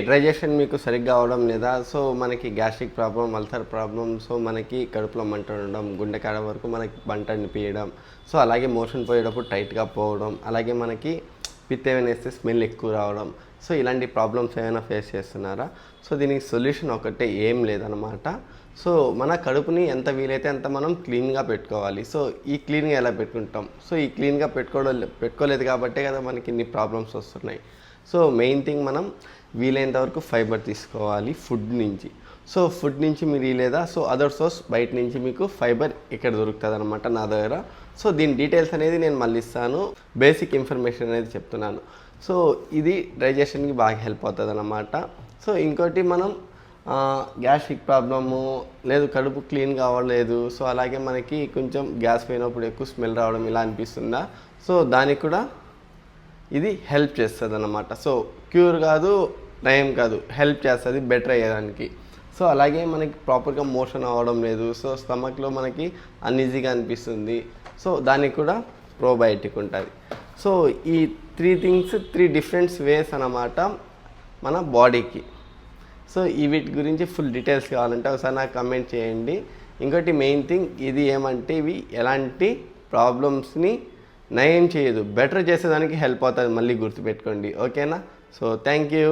Digestion మీకు సరిగ్గా అవడం లేదా, సో మనకి gastric problem, ulcer problem, so మనకి కడుపులో మంట ఉండడం, గుండెకాడ వరకు మనకి మంట అనిపించడం, సో అలాగే మోషన్ పోయేటప్పుడు టైట్గా పోవడం, అలాగే మనకి పిత్త ఏమైనా వేస్తే స్మెల్ ఎక్కువ రావడం, సో ఇలాంటి ప్రాబ్లమ్స్ ఏమైనా ఫేస్ చేస్తున్నారా? సో దీనికి సొల్యూషన్ ఒకటే, ఏం లేదనమాట. సో మన కడుపుని ఎంత వీలైతే అంత మనం క్లీన్గా పెట్టుకోవాలి. సో ఈ క్లీన్గా ఎలా పెట్టుకుంటాం? సో ఈ క్లీన్గా పెట్టుకోలేదు కాబట్టే కదా మనకి ఇన్ని ప్రాబ్లమ్స్ వస్తున్నాయి. సో మెయిన్ థింగ్, మనం వీలైనంత వరకు ఫైబర్ తీసుకోవాలి ఫుడ్ నుంచి. సో ఫుడ్ నుంచి మీరు లేదా సో అదర్ సోర్స్ బయట నుంచి మీకు ఫైబర్ ఇక్కడ దొరుకుతుంది అనమాట నా దగ్గర. సో దీని డీటెయిల్స్ అనేది నేను మళ్ళీ ఇస్తాను, బేసిక్ ఇన్ఫర్మేషన్ అనేది చెప్తున్నాను. సో ఇది డైజెషన్కి బాగా హెల్ప్ అవుతుంది అన్నమాట. సో ఇంకోటి, మనం గ్యాస్ట్రిక్ ప్రాబ్లము లేదు, కడుపు క్లీన్గా అవ్వలేదు, సో అలాగే మనకి కొంచెం గ్యాస్ పోయినప్పుడు ఎక్కువ స్మెల్ రావడం ఇలా అనిపిస్తుందా, సో దానికి కూడా ఇది హెల్ప్ చేస్తుంది అన్నమాట. సో క్యూర్ కాదు, నయం కాదు, హెల్ప్ చేస్తుంది బెటర్ అయ్యేదానికి. సో అలాగే మనకి ప్రాపర్గా మోషన్ అవ్వడం లేదు, సో స్టమక్లో మనకి అన్ఈజీగా అనిపిస్తుంది, సో దానికి కూడా ప్రోబయోటిక్ ఉంటుంది. సో ఈ 3 థింగ్స్ 3 డిఫరెంట్ వేస్ అన్నమాట మన బాడీకి. సో ఈ వీటి గురించి ఫుల్ డీటెయిల్స్ కావాలంటే ఒకసారి నాకు కమెంట్ చేయండి. ఇంకోటి మెయిన్ థింగ్, ఇది ఏమంటే ఇవి ఎలాంటి ప్రాబ్లమ్స్ని నయం చేయదు, బెటర్ చేసేదానికి హెల్ప్ అవుతుంది, మళ్ళీ గుర్తుపెట్టుకోండి. ఓకేనా? So thank you.